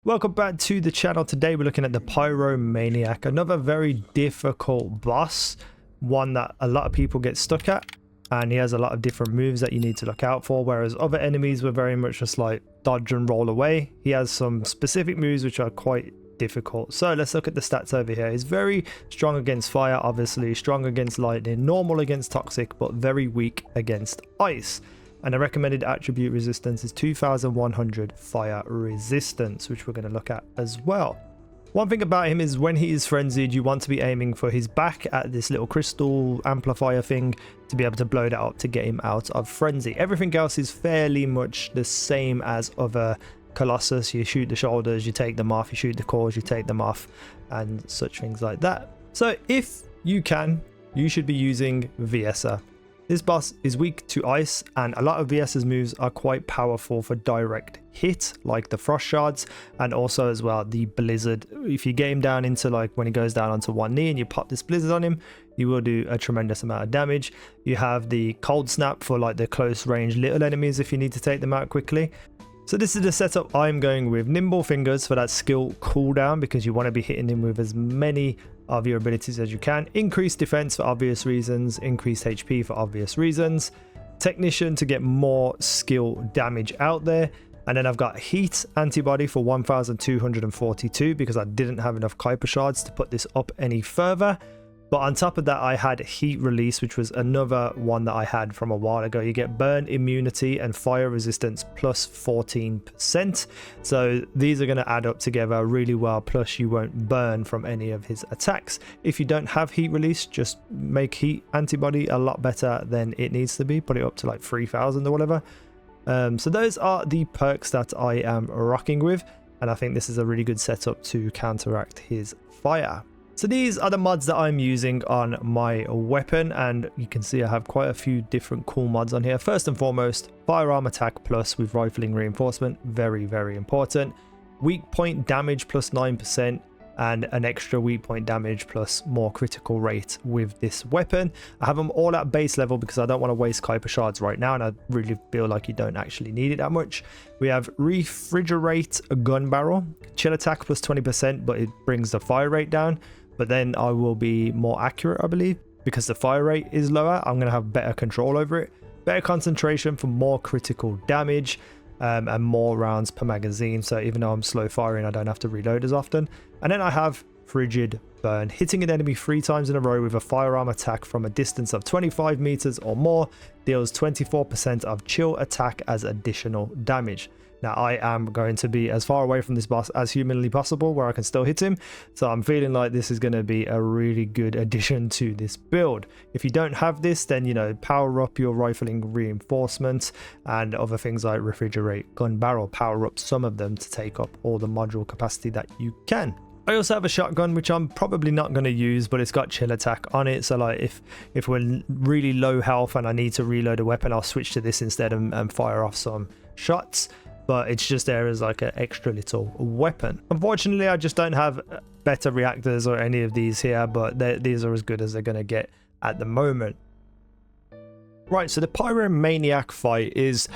Welcome back to the channel. Today we're looking at the Pyromaniac, another very difficult boss, one that a lot of people get stuck at, and he has a lot of different moves that you need to look out for, whereas other enemies were very much just like dodge and roll away. He has some specific moves which are quite difficult. So let's look at the stats over here. He's very strong against fire, obviously, strong against lightning, normal against toxic, but very weak against ice. And the recommended attribute resistance is 2100 fire resistance, which we're going to look at as well. One thing about him is when he is frenzied, you want to be aiming for his back at this little crystal amplifier thing to be able to blow that up to get him out of frenzy. Everything else is fairly much the same as other Colossus. You shoot the shoulders, you take them off, you shoot the cores, you take them off, and such things like that. So if you can, you should be using Viessa. This boss is weak to ice, and a lot of VS's moves are quite powerful for direct hit, like the frost shards, and also as well the blizzard. If you get him down into like when he goes down onto one knee and you pop this blizzard on him, you will do a tremendous amount of damage. You have the cold snap for like the close range little enemies if you need to take them out quickly. So this is the setup I'm going with. Nimble fingers for that skill cooldown, because you want to be hitting him with as many of your abilities as you can. Increased defense for obvious reasons, increased HP for obvious reasons, technician to get more skill damage out there, and then I've got heat antibody for 1242 because I didn't have enough Kuiper shards to put this up any further. But on top of that, I had heat release, which was another one that I had from a while ago. You get burn immunity and fire resistance plus 14%. So these are going to add up together really well. Plus you won't burn from any of his attacks. If you don't have heat release, just make heat antibody a lot better than it needs to be. Put it up to like 3000 or whatever. So those are the perks that I am rocking with. And I think this is a really good setup to counteract his fire. So these are the mods that I'm using on my weapon, and you can see I have quite a few different cool mods on here. First and foremost, firearm attack plus with rifling reinforcement, very important. Weak point damage plus 9%, and an extra weak point damage plus more critical rate with this weapon. I have them all at base level because I don't want to waste Kuiper shards right now, and I really feel like you don't actually need it that much. We have refrigerate gun barrel, chill attack plus 20%, but it brings the fire rate down. But then I will be more accurate, I believe, because the fire rate is lower. I'm going to have better control over it. Better concentration for more critical damage, and more rounds per magazine. So even though I'm slow firing, I don't have to reload as often. And then I have frigid burn. Hitting an enemy 3 times in a row with a firearm attack from a distance of 25 meters or more deals 24% of chill attack as additional damage. Now, I am going to be as far away from this boss as humanly possible where I can still hit him. So I'm feeling like this is going to be a really good addition to this build. If you don't have this, then, you know, power up your rifling reinforcements and other things like refrigerate gun barrel. Power up some of them to take up all the module capacity that you can. I also have a shotgun, which I'm probably not going to use, but it's got chill attack on it. So like if we're really low health and I need to reload a weapon, I'll switch to this instead and fire off some shots. But it's just there as like an extra little weapon. Unfortunately, I just don't have better reactors or any of these here, but these are as good as they're going to get at the moment. Right, so the Pyromaniac fight is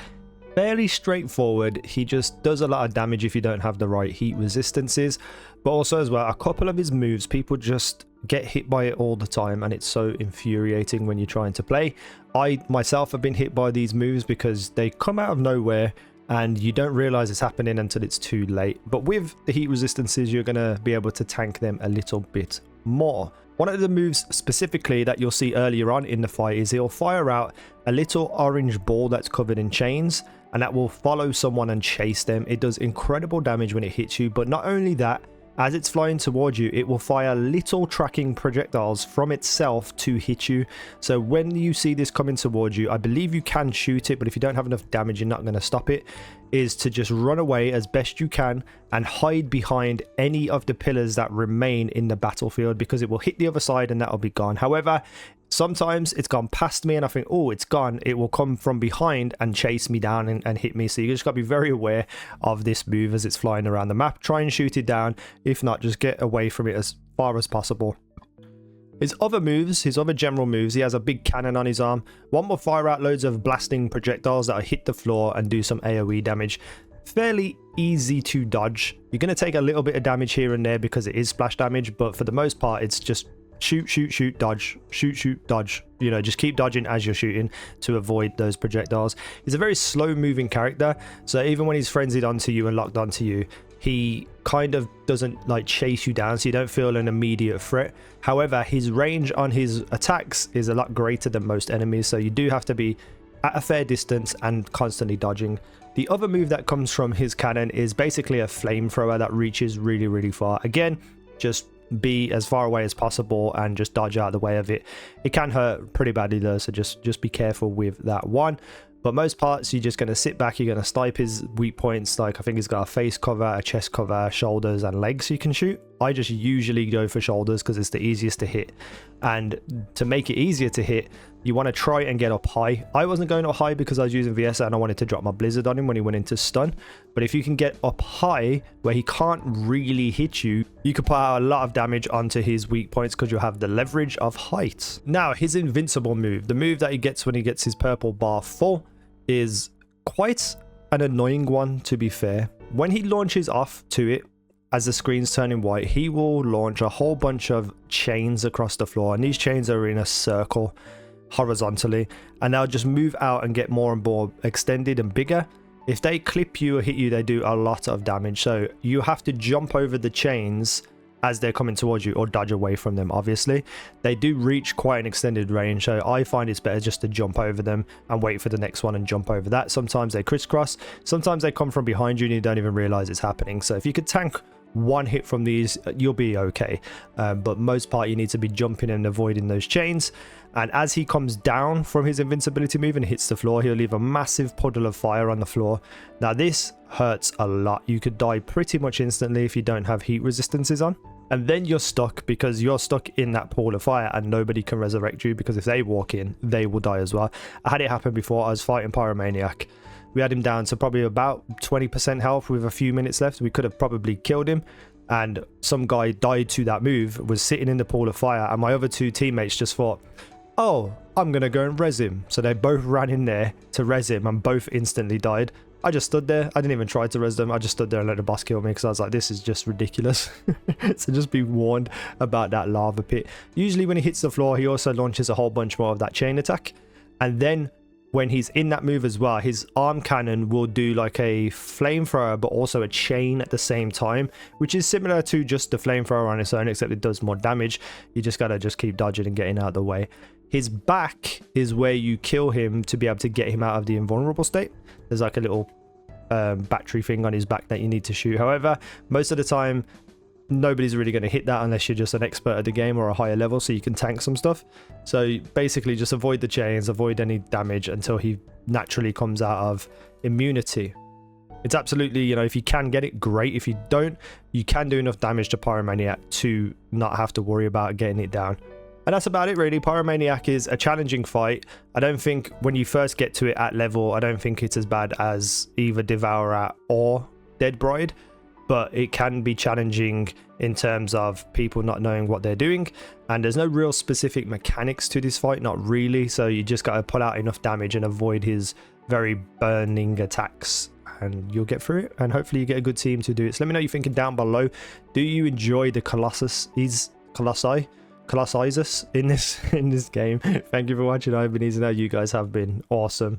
fairly straightforward. He just does a lot of damage if you don't have the right heat resistances, but also as well, a couple of his moves, people just get hit by it all the time, and it's so infuriating when you're trying to play. I myself have been hit by these moves because they come out of nowhere and you don't realize it's happening until it's too late. But with the heat resistances, you're going to be able to tank them a little bit more. One of the moves specifically that you'll see earlier on in the fight is he'll fire out a little orange ball that's covered in chains, and that will follow someone and chase them. It does incredible damage when it hits you, but not only that, as it's flying towards you, it will fire little tracking projectiles from itself to hit you. So when you see this coming towards you, I believe you can shoot it, but if you don't have enough damage, you're not going to stop it. Is to just run away as best you can and hide behind any of the pillars that remain in the battlefield, because it will hit the other side and that'll be gone. However, sometimes it's gone past me and I think, oh, it's gone. It will come from behind and chase me down and hit me. So you just got to be very aware of this move as it's flying around the map. Try and shoot it down. If not, just get away from it as far as possible. His other moves, his other general moves, he has a big cannon on his arm. One will fire out loads of blasting projectiles that will hit the floor and do some AoE damage. fairly easy to dodge. You're going to take a little bit of damage here and there because it is splash damage, but for the most part it's just shoot, shoot, shoot, dodge, shoot, shoot, dodge. You know, just keep dodging as you're shooting to avoid those projectiles. He's a very slow moving character, so even when he's frenzied onto you and locked onto you, he kind of doesn't like chase you down, so you don't feel an immediate threat. However, his range on his attacks is a lot greater than most enemies, so you do have to be at a fair distance and constantly dodging. The other move that comes from his cannon is basically a flamethrower that reaches really, really far. Again, just be as far away as possible and just dodge out of the way of it. It can hurt pretty badly though, so just be careful with that one. But most parts, you're just going to sit back, you're going to snipe his weak points. Like I think he's got a face cover, a chest cover, shoulders and legs you can shoot. I just usually go for shoulders because it's the easiest to hit. And to make it easier to hit, you want to try and get up high. I wasn't going up high because I was using VS and I wanted to drop my blizzard on him when he went into stun. But if you can get up high where he can't really hit you, you can put out a lot of damage onto his weak points because you'll have the leverage of height. Now, his invincible move, the move that he gets when he gets his purple bar full, is quite an annoying one, to be fair. When he launches off to it, as the screen's turning white, he will launch a whole bunch of chains across the floor, and these chains are in a circle horizontally, and they'll just move out and get more and more extended and bigger. If they clip you or hit you, they do a lot of damage, so you have to jump over the chains as they're coming towards you or dodge away from them. Obviously they do reach quite an extended range, so I find it's better just to jump over them and wait for the next one and jump over that. Sometimes they crisscross, sometimes they come from behind you and you don't even realize it's happening. So if you could tank one hit from these, you'll be okay, but most part you need to be jumping and avoiding those chains. And as he comes down from his invincibility move and hits the floor, he'll leave a massive puddle of fire on the floor. Now this hurts a lot. You could die pretty much instantly if you don't have heat resistances on, and then you're stuck because you're stuck in that pool of fire and nobody can resurrect you, because if they walk in, they will die as well. I had it happen before. I was fighting Pyromaniac. We had him down to probably about 20% health with a few minutes left. We could have probably killed him, and some guy died to that move, was sitting in the pool of fire, and my other two teammates just thought, oh, I'm gonna go and res him. So they both ran in there to res him and both instantly died. I just stood there. I didn't even try to res them. I just stood there and let the boss kill me because I was like, this is just ridiculous. So just be warned about that lava pit. Usually when he hits the floor, he also launches a whole bunch more of that chain attack, and then when he's in that move as well, his arm cannon will do like a flamethrower but also a chain at the same time, which is similar to just the flamethrower on its own, except it does more damage. You just gotta just keep dodging and getting out of the way. His back is where you kill him to be able to get him out of the invulnerable state. There's like a little battery thing on his back that you need to shoot. However, most of the time nobody's really going to hit that unless you're just an expert at the game or a higher level, so you can tank some stuff. So basically just avoid the chains, avoid any damage until he naturally comes out of immunity. It's absolutely, you know, if you can get it, great. If you don't, you can do enough damage to Pyromaniac to not have to worry about getting it down. And that's about it really. Pyromaniac is a challenging fight. I don't think when you first get to it at level, I don't think it's as bad as either Devourer or Dead Bride, but it can be challenging in terms of people not knowing what they're doing, and there's no real specific mechanics to this fight, not really, so you just got to put out enough damage and avoid his very burning attacks and you'll get through it, and hopefully you get a good team to do it. So let me know what you're thinking down below. Do you enjoy the Colossus in this game? Thank you for watching. I've been easynow. You guys have been awesome.